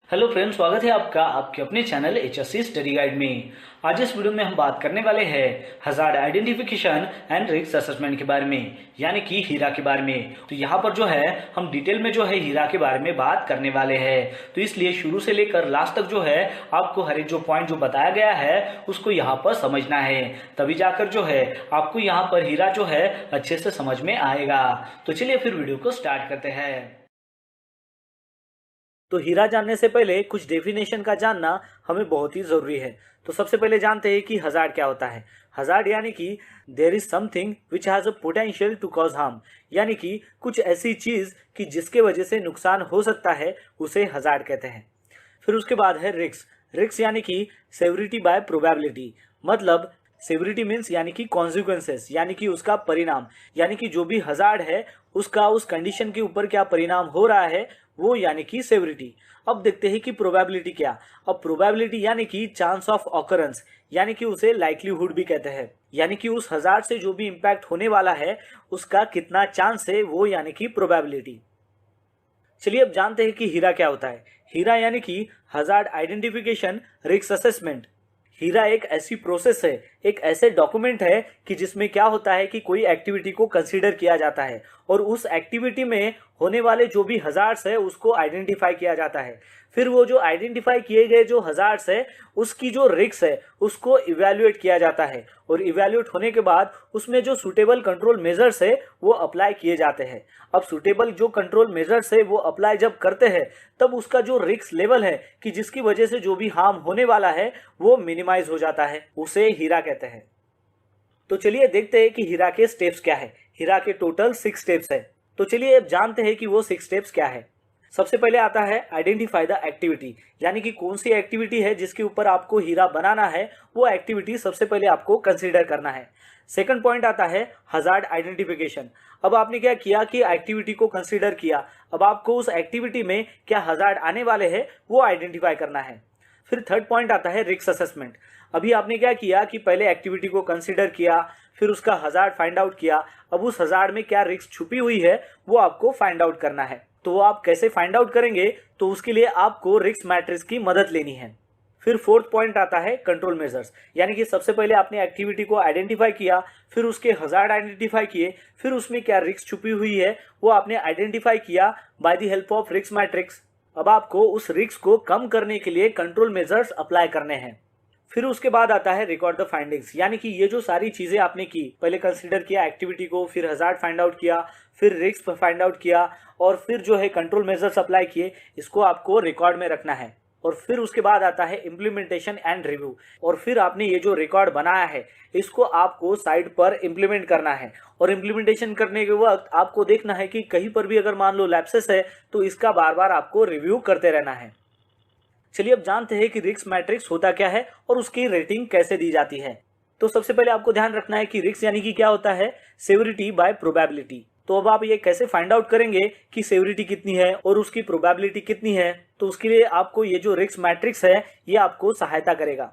Hello friends, स्वागत है आपका आपके अपने चैनल HSC स्टडी गाइड में। आज इस वीडियो में हम बात करने वाले हैं hazard identification and risk assessment के बारे में, यानी कि हीरा के बारे में। तो यहाँ पर जो है हम डिटेल में जो है हीरा के बारे में बात करने वाले हैं। तो इसलिए शुरू से लेकर लास्ट तक जो है आपको हर एक जो पॉइंट जो बताया गया है उसको यहाँ पर समझना है, तभी जाकर जो है आपको यहाँ पर हीरा जो है अच्छे से समझ में आएगा। तो चलिए फिर वीडियो को स्टार्ट करते हैं। तो हीरा जानने से पहले कुछ डेफिनेशन का जानना हमें बहुत ही जरूरी है। तो सबसे पहले जानते हैं कि हजार्ड क्या होता है। हजार्ड यानी कि there is something which has a potential to cause harm, यानी कि कुछ ऐसी चीज कि जिसके वजह से नुकसान हो सकता है, उसे हजार्ड कहते हैं। फिर उसके बाद है रिस्क। रिस्क यानी कि सेवरिटी बाय प्रोबेबिलिटी, मतलब सेवरिटी मीन्स यानी कि कॉन्सिक्वेंसेस, यानी कि उसका परिणाम, यानी कि जो भी हजार्ड है उसका उस कंडीशन के ऊपर क्या परिणाम हो रहा है वो यानी कि सेवरिटी। अब देखते हैं कि प्रोबेबिलिटी क्या। अब प्रोबेबिलिटी यानी कि चांस ऑफ ऑकरेंस, यानी कि उसे लाइक्लीहुड भी कहते हैं, यानी कि उस हजार्ड से जो भी इंपैक्ट होने वाला है उसका कितना चांस है वो यानी कि प्रोबेबिलिटी। चलिए अब जानते हैं कि हीरा क्या होता है। हीरा यानी कि हजार्ड आइडेंटिफिकेशन रिस्क असेसमेंट। हीरा एक ऐसी प्रोसेस है, एक ऐसे डॉक्यूमेंट है कि जिसमें क्या होता है कि कोई एक्टिविटी को कंसीडर किया जाता है और उस एक्टिविटी में होने वाले जो भी हजार्ड्स है उसको आइडेंटिफाई किया जाता है। फिर वो जो आइडेंटिफाई किए गए जो हजार्ड्स है उसकी जो रिस्क है उसको इवैल्यूएट किया जाता है और इवैल्यूएट होने के बाद उसमें जो सुटेबल कंट्रोल मेजर्स है वो अप्लाई किए जाते हैं। अब सुटेबल जो कंट्रोल मेजर्स है वो अप्लाई जब करते हैं तब उसका जो रिस्क लेवल है कि जिसकी वजह से जो भी हार्म होने वाला है वो मिनिमाइज हो जाता है, उसे हीरा कहते हैं। तो चलिए देखते हैं कि हीरा के स्टेप्स क्या है। हीरा के टोटल 6 स्टेप्स है। तो चलिए अब जानते हैं कि वो 6 स्टेप्स क्या है। सबसे पहले आता है आइडेंटिफाई द एक्टिविटी, यानी कि कौन सी एक्टिविटी है जिसके ऊपर आपको हीरा बनाना है, वो एक्टिविटी सबसे पहले आपको कंसीडर करना है। सेकंड पॉइंट आता है हजार्ड आइडेंटिफिकेशन। अब आपने क्या किया कि एक्टिविटी को कंसीडर किया, अब आपको उस एक्टिविटी में क्या हजार्ड आने वाले हैं वो आइडेंटिफाई करना है। फिर थर्ड पॉइंट आता है रिस्क असेसमेंट। अभी आपने क्या किया कि पहले एक्टिविटी को कंसीडर किया, फिर उसका हजार्ड फाइंड आउट किया, अब उस हजार्ड में क्या रिस्क छुपी हुई है वो आपको फाइंड आउट करना है। तो वो आप कैसे फाइंड आउट करेंगे, तो उसके लिए आपको रिस्क मैट्रिक्स की मदद लेनी है। फिर फोर्थ पॉइंट आता है कंट्रोल मेजर्स, यानी कि सबसे पहले आपने एक्टिविटी को आइडेंटिफाई किया, फिर उसके हजार्ड आइडेंटिफाई किए, फिर उसमें क्या रिस्क छुपी हुई है वो आपने आइडेंटिफाई किया by the help of risk matrix. अब आपको उस रिस्क को कम करने के लिए कंट्रोल मेजर्स अप्लाई करने हैं। फिर उसके बाद आता है रिकॉर्ड द फाइंडिंग्स, यानी कि ये जो सारी चीजें आपने की, पहले कंसीडर किया एक्टिविटी को, फिर हजार्ड फाइंड आउट किया, फिर रिस्क फाइंड आउट किया और फिर जो है कंट्रोल मेजर्स अप्लाई किए, इसको आपको रिकॉर्ड में रखना है। और फिर उसके बाद आता है इम्प्लीमेंटेशन एंड रिव्यू, और फिर आपने ये जो रिकॉर्ड बनाया है इसको आपको साइड पर इम्प्लीमेंट करना है। और इम्प्लीमेंटेशन करने के वक्त आपको देखना है कि कहीं पर भी अगर मान लो लैप्सेस है तो इसका बार बार आपको रिव्यू करते रहना है। चलिए अब जानते हैं कि रिस्क मैट्रिक्स होता क्या है और उसकी रेटिंग कैसे दी जाती है। तो सबसे पहले आपको ध्यान रखना है कि रिस्क यानी कि क्या होता है, सेवरिटी बाय प्रोबेबिलिटी। तो अब आप ये कैसे फाइंड आउट करेंगे कि सेवरिटी कितनी है और उसकी प्रोबेबिलिटी कितनी है, तो उसके लिए आपको ये जो रिस्क मैट्रिक्स है ये आपको सहायता करेगा।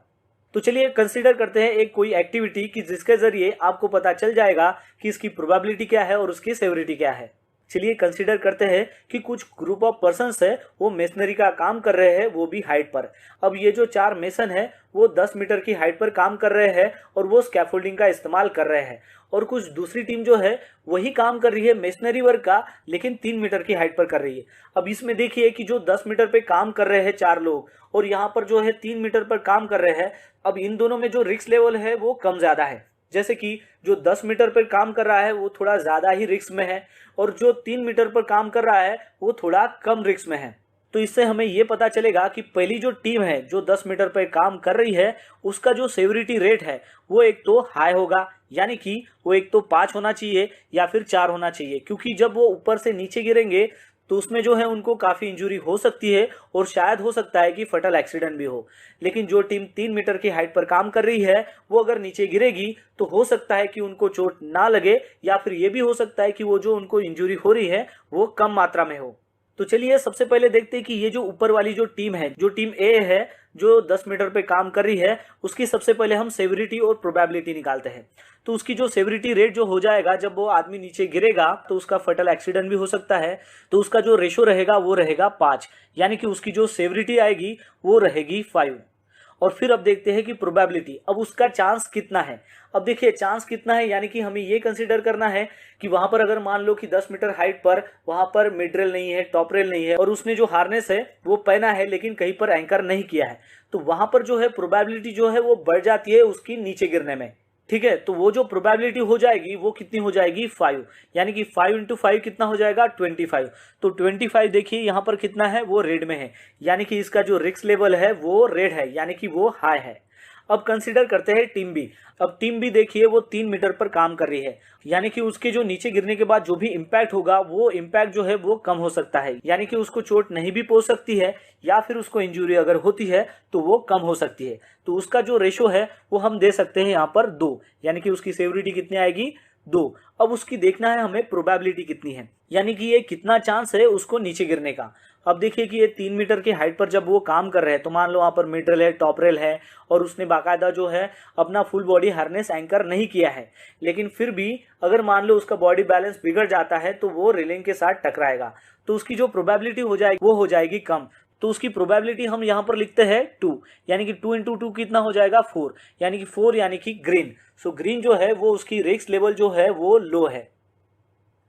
तो चलिए कंसीडर करते हैं एक कोई एक्टिविटी कि जिसके जरिए आपको पता चल जाएगा कि इसकी प्रोबेबिलिटी क्या है और उसकी सेवरिटी क्या है। चलिए कंसीडर करते हैं कि कुछ ग्रुप ऑफ पर्सन्स है वो मेसनरी का काम कर रहे हैं, वो भी हाइट पर। अब ये जो 4 मेसन है वो 10 मीटर की हाइट पर काम कर रहे हैं और वो स्कैफोल्डिंग का इस्तेमाल कर रहे हैं, और कुछ दूसरी टीम जो है वही काम कर रही है मेसनरी वर्क का, लेकिन 3 मीटर की हाइट पर कर रही है। अब इसमें देखिए कि जो 10 मीटर पे काम कर रहे हैं 4 लोग और यहाँ पर जो है 3 मीटर पर काम कर रहे हैं, अब इन दोनों में जो रिस्क लेवल है वो कम ज्यादा है। जैसे कि जो 10 मीटर पर काम कर रहा है वो थोड़ा ज्यादा ही रिस्क में है और जो 3 मीटर पर काम कर रहा है वो थोड़ा कम रिस्क में है। तो इससे हमें ये पता चलेगा कि पहली जो टीम है जो 10 मीटर पर काम कर रही है उसका जो सेवरिटी रेट है वो एक तो हाई होगा, यानी कि वो एक तो 5 होना चाहिए या फिर 4 होना चाहिए, क्योंकि जब वो ऊपर से नीचे गिरेंगे तो उसमें जो है उनको काफी इंजुरी हो सकती है और शायद हो सकता है कि फटल एक्सीडेंट भी हो। लेकिन जो टीम 3 मीटर की हाइट पर काम कर रही है वो अगर नीचे गिरेगी तो हो सकता है कि उनको चोट ना लगे, या फिर ये भी हो सकता है कि वो जो उनको इंजुरी हो रही है वो कम मात्रा में हो। तो चलिए सबसे पहले देखते हैं कि ये जो ऊपर वाली जो टीम है, जो टीम ए है, जो 10 मीटर पे काम कर रही है, उसकी सबसे पहले हम सेवरिटी और प्रोबेबिलिटी निकालते हैं। तो उसकी जो सेवरिटी रेट जो हो जाएगा, जब वो आदमी नीचे गिरेगा तो उसका फटल एक्सीडेंट भी हो सकता है, तो उसका जो रेशो रहेगा वो रहेगा 5, यानी कि उसकी जो सेवरिटी आएगी वो रहेगी 5। और फिर अब देखते हैं कि प्रोबेबिलिटी, अब उसका चांस कितना है। अब देखिए चांस कितना है, यानी कि हमें ये कंसीडर करना है कि वहां पर अगर मान लो कि 10 मीटर हाइट पर वहां पर मिड रेल नहीं है, टॉप रेल नहीं है, और उसने जो हार्नेस है वो पहना है लेकिन कहीं पर एंकर नहीं किया है, तो वहां पर जो है प्रोबेबिलिटी जो है वो बढ़ जाती है उसकी नीचे गिरने में। ठीक है, तो वो जो प्रोबेबिलिटी हो जाएगी वो कितनी हो जाएगी 5, यानी कि 5 इंटू 5 कितना हो जाएगा 25। तो 25 देखिए यहाँ पर कितना है, वो रेड में है, यानी कि इसका जो रिस्क लेवल है वो रेड है, यानी कि वो हाई है। अब कंसीडर करते हैं टीम बी। अब टीम बी देखिए वो 3 मीटर पर काम कर रही है, यानी कि उसके जो नीचे गिरने के बाद जो भी इम्पैक्ट होगा वो इम्पैक्ट जो है वो कम हो सकता है, यानी कि उसको चोट नहीं भी पहुंच सकती है, या फिर उसको इंजरी अगर होती है तो वो कम हो सकती है। तो उसका जो रेशो है वो हम दे सकते हैं यहाँ पर 2, यानी कि उसकी सेवरिटी कितनी आएगी 2। अब उसकी देखना है हमें प्रोबेबिलिटी कितनी है, यानी कि ये कितना चांस है उसको नीचे गिरने का। अब देखिए कि ये 3 मीटर की हाइट पर जब वो काम कर रहे हैं, तो मान लो वहाँ पर मिड रेल है, टॉप रेल है, और उसने बाकायदा जो है अपना फुल बॉडी हार्नेस एंकर नहीं किया है, लेकिन फिर भी अगर मान लो उसका बॉडी बैलेंस बिगड़ जाता है तो वो रेलिंग के साथ टकराएगा, तो उसकी जो प्रोबेबिलिटी हो जाएगी वो हो जाएगी कम। तो उसकी प्रोबेबिलिटी हम यहाँ पर लिखते हैं 2, यानी कि 2 इंटू 2 कितना हो जाएगा 4, यानी कि 4 यानी कि ग्रीन। सो ग्रीन जो है वो उसकी रिस्क लेवल जो है वो लो है।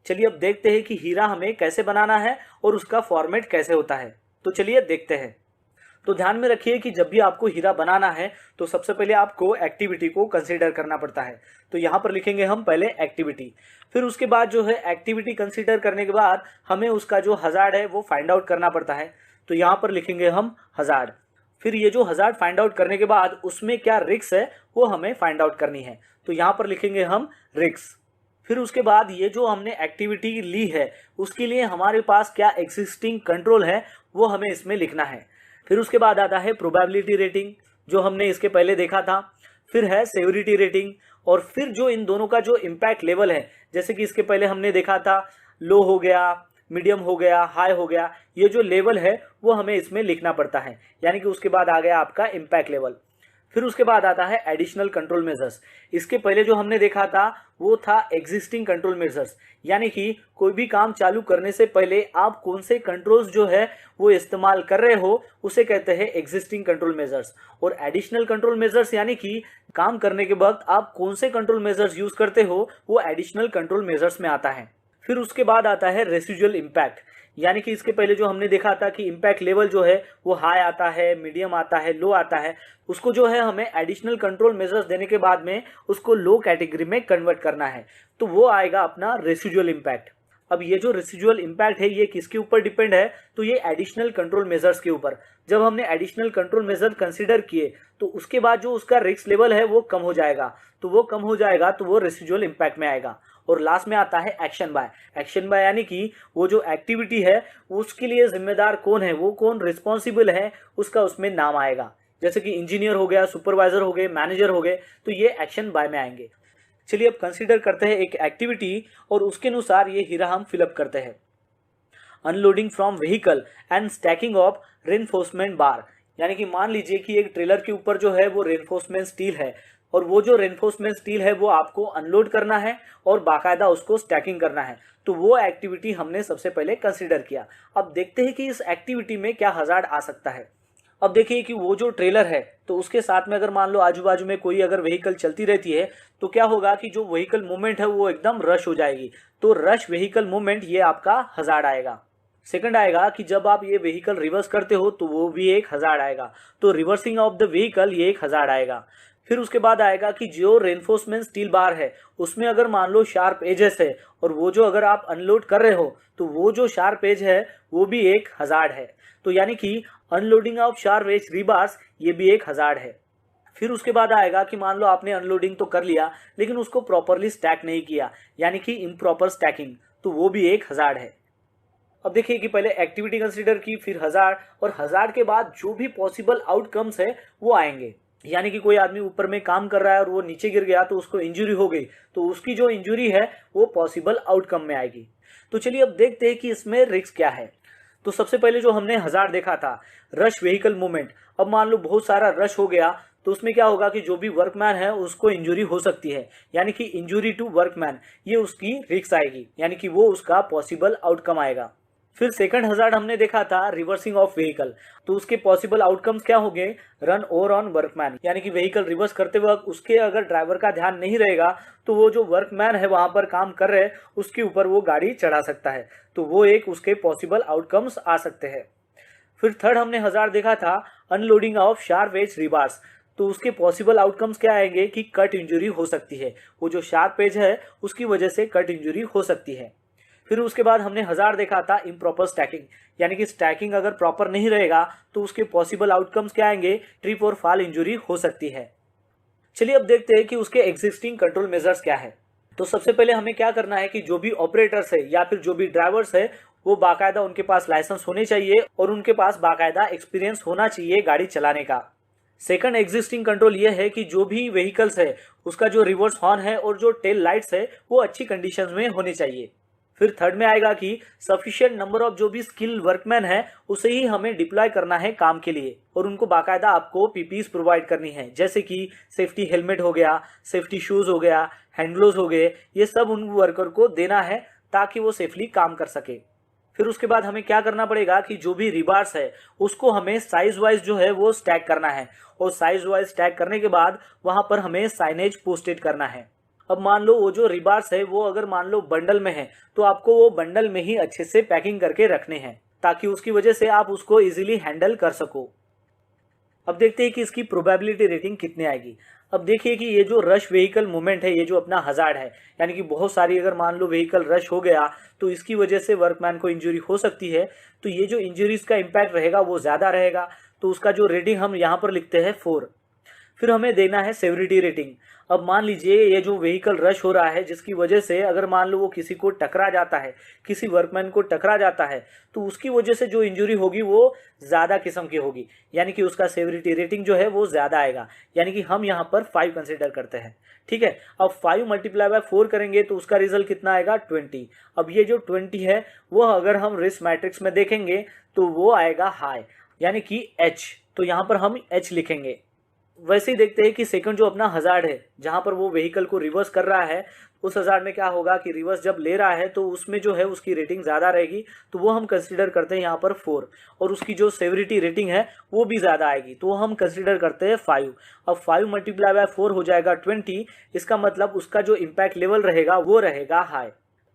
चलिए अब देखते हैं कि हीरा हमें कैसे बनाना है और उसका फॉर्मेट कैसे होता है। तो चलिए देखते हैं। तो ध्यान में रखिए कि जब भी आपको हीरा बनाना है तो सबसे पहले आपको एक्टिविटी को कंसीडर करना पड़ता है। तो यहाँ पर लिखेंगे हम पहले एक्टिविटी, फिर उसके बाद जो है एक्टिविटी कंसीडर करने के बाद हमें उसका जो हजार्ड है वो फाइंड आउट करना पड़ता है। तो यहाँ पर लिखेंगे हम हजार्ड, फिर ये जो हजार्ड फाइंड आउट करने के बाद उसमें क्या रिस्क है वो हमें फाइंड आउट करनी है। तो यहाँ पर लिखेंगे हम रिस्क। फिर उसके बाद ये जो हमने एक्टिविटी ली है उसके लिए हमारे पास क्या एग्जिस्टिंग कंट्रोल है वो हमें इसमें लिखना है। फिर उसके बाद आता है प्रोबेबिलिटी रेटिंग जो हमने इसके पहले देखा था, फिर है सेवरिटी रेटिंग, और फिर जो इन दोनों का जो इम्पैक्ट लेवल है, जैसे कि इसके पहले हमने देखा था लो हो गया, मीडियम हो गया, हाई हो गया, ये जो लेवल है वो हमें इसमें लिखना पड़ता है, यानी कि उसके बाद आ गया आपका इम्पैक्ट लेवल। फिर उसके बाद आता है एडिशनल कंट्रोल मेजर्स। इसके पहले जो हमने देखा था वो था एग्जिस्टिंग कंट्रोल मेजर्स, यानी कि कोई भी काम चालू करने से पहले आप कौन से कंट्रोल्स जो है वो इस्तेमाल कर रहे हो उसे कहते हैं एग्जिस्टिंग कंट्रोल मेजर्स। और एडिशनल कंट्रोल मेजर्स यानी कि काम करने के वक्त आप कौन से कंट्रोल मेजर्स यूज करते हो वो एडिशनल कंट्रोल मेजर्स में आता है। फिर उसके बाद आता है रेसिजुअल इम्पैक्ट, यानी कि इसके पहले जो हमने देखा था कि इम्पैक्ट लेवल जो है वो हाई आता है, मीडियम आता है, लो आता है, उसको जो है हमें एडिशनल कंट्रोल मेजर्स देने के बाद में उसको लो कैटेगरी में कन्वर्ट करना है, तो वो आएगा अपना रेसिजुअल इम्पैक्ट। अब ये जो रेसिजुअल इम्पैक्ट है ये किसके ऊपर डिपेंड है, तो ये एडिशनल कंट्रोल मेजर्स के ऊपर। जब हमने एडिशनल कंट्रोल मेजर कंसीडर किए तो उसके बाद जो उसका रिस्क लेवल है वो कम हो जाएगा, तो वो कम हो जाएगा तो वो रेसिजुअल इम्पैक्ट में आएगा। और लास्ट में आता है एक्शन बाय। एक्शन बाय यानी कि वो जो एक्टिविटी है उसके लिए जिम्मेदार कौन है, वो कौन रिस्पॉन्सिबल है, उसका उसमें नाम आएगा। जैसे कि इंजीनियर हो गया, सुपरवाइजर हो गए, मैनेजर हो गए, तो ये एक्शन बाय में आएंगे। चलिए अब कंसीडर करते हैं एक एक्टिविटी और उसके अनुसार ये हीरा हम फिलअप करते हैं। Unloading from vehicle and stacking of reinforcement बार, यानी कि मान लीजिए कि एक ट्रेलर के ऊपर जो है वो रेनफोर्समेंट स्टील है और वो जो रेनफोर्समेंट स्टील है वो आपको अनलोड करना है और बाकायदा उसको स्टैकिंग करना है। तो वो एक्टिविटी हमने सबसे पहले कंसीडर किया। अब देखते हैं कि इस एक्टिविटी में क्या हजार्ड आ सकता है। अब देखिए कि वो जो ट्रेलर है तो उसके साथ में अगर मान लो आजू बाजू में कोई अगर व्हीकल चलती रहती है तो क्या होगा कि जो व्हीकल मूवमेंट है वो एकदम रश हो जाएगी, तो रश व्हीकल मूवमेंट ये आपका हजार्ड आएगा। सेकंड आएगा कि जब आप ये व्हीकल रिवर्स करते हो तो वो भी एक हजार्ड आएगा, तो रिवर्सिंग ऑफ द व्हीकल ये एक हजार्ड आएगा। फिर उसके बाद आएगा कि जो रेनफोर्समेंट स्टील बार है उसमें अगर मान लो शार्प एजेस है और वो जो अगर आप अनलोड कर रहे हो तो वो जो शार्प एज है वो भी एक हजार्ड है, तो यानी कि unloading of sharp edge rebars ये भी एक हजार्ड है। फिर उसके बाद आएगा कि मान लो आपने अनलोडिंग तो कर लिया लेकिन उसको प्रॉपरली स्टैक नहीं किया, यानी कि इम्प्रॉपर स्टैकिंग, तो वो भी एक हजार्ड है। अब देखिए कि पहले एक्टिविटी कंसीडर की, फिर हजार्ड, और हजार्ड के बाद जो भी पॉसिबल आउटकम्स है वो आएंगे। यानी कि कोई आदमी ऊपर में काम कर रहा है और वो नीचे गिर गया तो उसको इंजरी हो गई, तो उसकी जो इंजरी है वो पॉसिबल आउटकम में आएगी। तो चलिए अब देखते हैं कि इसमें रिस्क क्या है। तो सबसे पहले जो हमने 1000 देखा था रश व्हीकल मूवमेंट, अब मान लो बहुत सारा रश हो गया तो उसमें क्या होगा कि जो भी वर्कमैन है उसको इंजरी हो सकती है, यानी कि इंजरी टू वर्कमैन, ये उसकी रिस्क आएगी, यानी कि वो उसका पॉसिबल आउटकम आएगा। फिर सेकंड हजार्ड हमने देखा था रिवर्सिंग ऑफ व्हीकल, तो उसके पॉसिबल आउटकम्स क्या होंगे, रन ओवर ऑन वर्कमैन, यानी कि व्हीकल रिवर्स करते वक्त उसके अगर ड्राइवर का ध्यान नहीं रहेगा तो वो जो वर्कमैन है वहां पर काम कर रहे उसके ऊपर वो गाड़ी चढ़ा सकता है, तो वो एक उसके पॉसिबल आउटकम्स आ सकते हैं। फिर थर्ड हमने हजार देखा था unloading of sharp edge rebars, तो उसके पॉसिबल आउटकम्स क्या आएंगे कि कट इंजरी हो सकती है, वो जो शार्प एज है उसकी वजह से कट इंजरी हो सकती है। फिर उसके बाद हमने 1000 देखा था इम्प्रॉपर स्टैकिंग, यानी कि स्टैकिंग अगर प्रॉपर नहीं रहेगा तो उसके पॉसिबल आउटकम्स क्या आएंगे, ट्रिप और फॉल इंजरी हो सकती है। चलिए अब देखते हैं कि उसके एग्जिस्टिंग कंट्रोल मेजर्स क्या है। तो सबसे पहले हमें क्या करना है कि जो भी ऑपरेटर्स है या फिर जो भी ड्राइवर्स है वो बाकायदा उनके पास लाइसेंस होने चाहिए और उनके पास बाकायदा एक्सपीरियंस होना चाहिए गाड़ी चलाने का। सेकंड एग्जिस्टिंग कंट्रोल ये है कि जो भी व्हीकल्स है उसका जो रिवर्स हॉर्न है और जो टेल लाइट्स है वो अच्छी कंडीशंस में होने चाहिए। फिर थर्ड में आएगा कि सफिशिएंट नंबर ऑफ जो भी स्किल वर्कमैन है उसे ही हमें डिप्लॉय करना है काम के लिए और उनको बाकायदा आपको पीपीज प्रोवाइड करनी है, जैसे कि सेफ्टी हेलमेट हो गया, सेफ्टी शूज हो गया, हैंड ग्लोव्स हो गए, ये सब उन वर्कर को देना है ताकि वो सेफली काम कर सके। फिर उसके बाद हमें क्या करना पड़ेगा कि जो भी रिबार्स है उसको हमें साइज वाइज जो है वो स्टैक करना है और साइज वाइज स्टैक करने के बाद वहां पर हमें साइनेज पोस्टेड करना है। अब मान लो वो जो रिबार्स है वो अगर मान लो बंडल में है तो आपको वो बंडल में ही अच्छे से पैकिंग करके रखने हैं ताकि उसकी वजह से आप उसको इजीली हैंडल कर सको। अब देखते हैं कि इसकी प्रोबेबिलिटी रेटिंग कितनी आएगी। अब देखिए कि ये जो रश व्हीकल मूवमेंट है, ये जो अपना हजार्ड है, यानी कि बहुत सारी अगर मान लो व्हीकल रश हो गया तो इसकी वजह से वर्कमैन को इंजरी हो सकती है, तो ये जो इंजरीज का इम्पैक्ट रहेगा वो ज्यादा रहेगा, तो उसका जो रेटिंग हम यहाँ पर लिखते हैं 4। फिर हमें देना है सेवरिटी रेटिंग। अब मान लीजिए ये जो व्हीकल रश हो रहा है जिसकी वजह से अगर मान लो वो किसी को टकरा जाता है, किसी वर्कमैन को टकरा जाता है, तो उसकी वजह से जो इंजरी होगी वो ज़्यादा किस्म की होगी, यानी कि उसका सेवरिटी रेटिंग जो है वो ज़्यादा आएगा, यानी कि हम यहाँ पर 5 कंसिडर करते हैं। ठीक है, अब 5 मल्टीप्लाई बाय 4 करेंगे तो उसका रिजल्ट कितना आएगा 20। अब ये जो 20 है वो अगर हम रिस्क मैट्रिक्स में देखेंगे तो वो आएगा हाई, यानी कि H, तो यहाँ पर हम H लिखेंगे। वैसे ही देखते हैं कि सेकंड जो अपना हजार्ड है जहां पर वो व्हीकल को रिवर्स कर रहा है, उस हजार्ड में क्या होगा कि रिवर्स जब ले रहा है तो उसमें जो है उसकी रेटिंग ज्यादा रहेगी, तो वो हम कंसीडर करते हैं यहाँ पर 4, और उसकी जो सेवरिटी रेटिंग है वो भी ज्यादा आएगी तो हम कंसीडर करते हैं 5। अब 5 मल्टीप्लाई बाय 4 हो जाएगा 20, इसका मतलब उसका जो इम्पैक्ट लेवल रहेगा वो रहेगा हाई।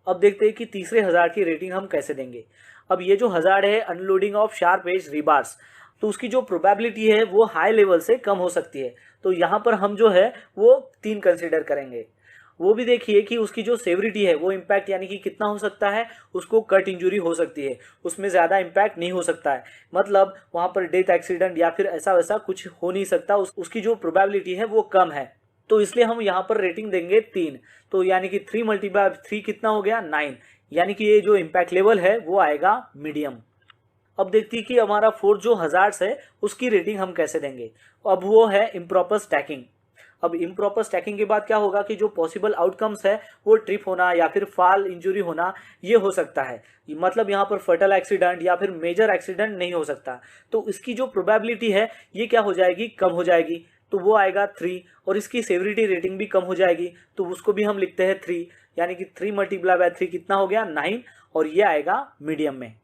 अब देखते हैं कि तीसरे हजार्ड की रेटिंग हम कैसे देंगे। अब ये जो हजार्ड है unloading of sharp edge rebars, तो उसकी जो प्रोबेबिलिटी है वो हाई लेवल से कम हो सकती है, तो यहाँ पर हम जो है वो 3 कंसीडर करेंगे। वो भी देखिए कि उसकी जो सेवरिटी है वो इम्पैक्ट यानी कि कितना हो सकता है, उसको कट इंजरी हो सकती है, उसमें ज़्यादा इम्पैक्ट नहीं हो सकता है, मतलब वहाँ पर डेथ एक्सीडेंट या फिर ऐसा वैसा कुछ हो नहीं सकता, उसकी जो प्रोबेबिलिटी है वो कम है, तो इसलिए हम यहाँ पर रेटिंग देंगे 3, तो यानी कि 3 मल्टीप्लाई 3 कितना हो गया 9, यानी कि ये जो इम्पैक्ट लेवल है वो आएगा मीडियम। अब देखती है कि हमारा फोर्थ जो हजार्ड्स है उसकी रेटिंग हम कैसे देंगे। अब वो है इम्प्रॉपर स्टैकिंग। अब इम्प्रॉपर स्टैकिंग के बाद क्या होगा कि जो पॉसिबल आउटकम्स है वो ट्रिप होना या फिर फॉल इंजरी होना ये हो सकता है, मतलब यहाँ पर फटल एक्सीडेंट या फिर मेजर एक्सीडेंट नहीं हो सकता, तो इसकी जो प्रोबेबिलिटी है ये क्या हो जाएगी, कम हो जाएगी, तो वो आएगा 3, और इसकी सेवरिटी रेटिंग भी कम हो जाएगी तो उसको भी हम लिखते हैं 3, यानी कि 3 मल्टीप्लाई बाय 3 कितना हो गया 9, और ये आएगा मीडियम में।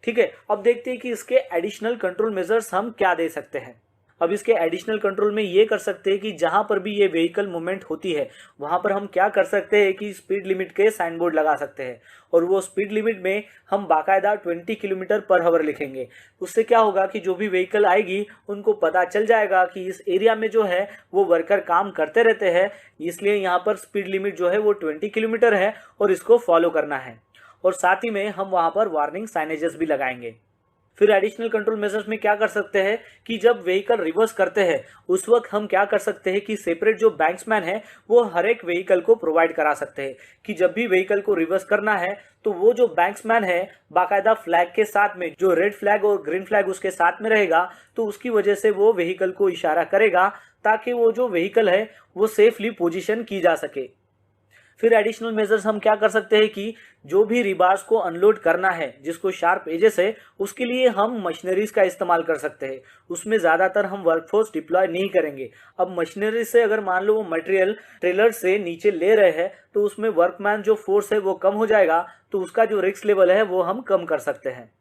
ठीक है, अब देखते हैं कि इसके एडिशनल कंट्रोल मेजर्स हम क्या दे सकते हैं। अब इसके एडिशनल कंट्रोल में ये कर सकते हैं कि जहां पर भी ये व्हीकल मूवमेंट होती है वहां पर हम क्या कर सकते हैं कि स्पीड लिमिट के साइन बोर्ड लगा सकते हैं, और वो स्पीड लिमिट में हम बाकायदा 20 किलोमीटर पर आवर लिखेंगे। उससे क्या होगा कि जो भी व्हीकल आएगी उनको पता चल जाएगा कि इस एरिया में जो है वो वर्कर काम करते रहते हैं, इसलिए यहाँ पर स्पीड लिमिट जो है वो 20 किलोमीटर है और इसको फॉलो करना है, और साथ ही में हम वहां पर वार्निंग साइनेजेस भी लगाएंगे। फिर एडिशनल कंट्रोल मेजर्स में क्या कर सकते हैं कि जब व्हीकल रिवर्स करते हैं उस वक्त हम क्या कर सकते हैं कि सेपरेट जो बैंक्समैन है वो हर एक व्हीकल को प्रोवाइड करा सकते हैं कि जब भी व्हीकल को रिवर्स करना है तो वो जो बैंक्समैन है बाकायदा फ्लैग के साथ में, जो रेड फ्लैग और ग्रीन फ्लैग उसके साथ में रहेगा, तो उसकी वजह से वो व्हीकल को इशारा करेगा ताकि वो जो व्हीकल है वो सेफली पोजीशन की जा सके। फिर एडिशनल मेजर्स हम क्या कर सकते हैं कि जो भी रिबार्स को अनलोड करना है जिसको शार्प एजेस है, उसके लिए हम मशीनरीज का इस्तेमाल कर सकते हैं। उसमें ज़्यादातर हम वर्कफोर्स डिप्लॉय नहीं करेंगे। अब मशीनरी से अगर मान लो वो मटेरियल ट्रेलर से नीचे ले रहे हैं तो उसमें वर्कमैन जो फोर्स है वो कम हो जाएगा, तो उसका जो रिस्क लेवल है वो हम कम कर सकते हैं।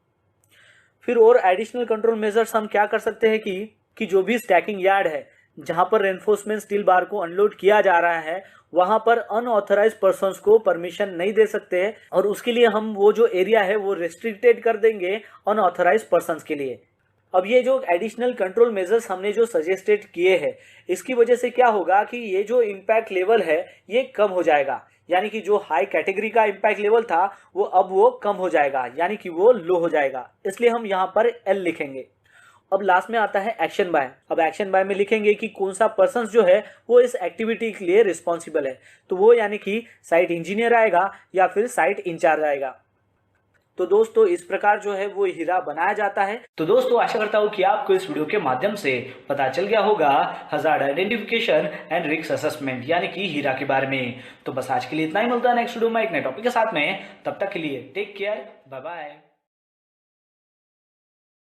फिर और एडिशनल कंट्रोल मेजर्स हम क्या कर सकते हैं कि जो भी स्टैकिंग यार्ड है जहां पर रेनफोर्समेंट स्टील बार को अनलोड किया जा रहा है, वहां पर अनऑथराइज पर्सन्स को परमिशन नहीं दे सकते हैं, और उसके लिए हम वो जो एरिया है वो रेस्ट्रिक्टेड कर देंगे अनऑथराइज पर्सन्स के लिए। अब ये जो एडिशनल कंट्रोल मेजर्स हमने जो सजेस्टेड किए हैं, इसकी वजह से क्या होगा कि ये जो इम्पैक्ट लेवल है ये कम हो जाएगा, यानी कि जो हाई कैटेगरी का इम्पैक्ट लेवल था वो कम हो जाएगा, यानी कि वो लो हो जाएगा। इसलिए हम यहाँ पर एल लिखेंगे। अब लास्ट में आता है एक्शन बाय। अब एक्शन बाय में लिखेंगे कि कौन सा पर्सन जो है वो इस एक्टिविटी के लिए रिस्पॉन्सिबल है, तो वो यानी कि साइट इंजीनियर आएगा या फिर साइट इंचार्ज आएगा। तो दोस्तों इस प्रकार जो है वो हीरा बनाया जाता है। तो दोस्तों आशा करता हूँ कि आपको इस वीडियो के माध्यम से पता चल गया होगा hazard identification and risk assessment यानी कि हीरा के बारे में। तो बस आज के लिए इतना ही, मिलता है नेक्स्ट वीडियो में एक नए टॉपिक के साथ में। तब तक के लिए टेक केयर, बाय बाय।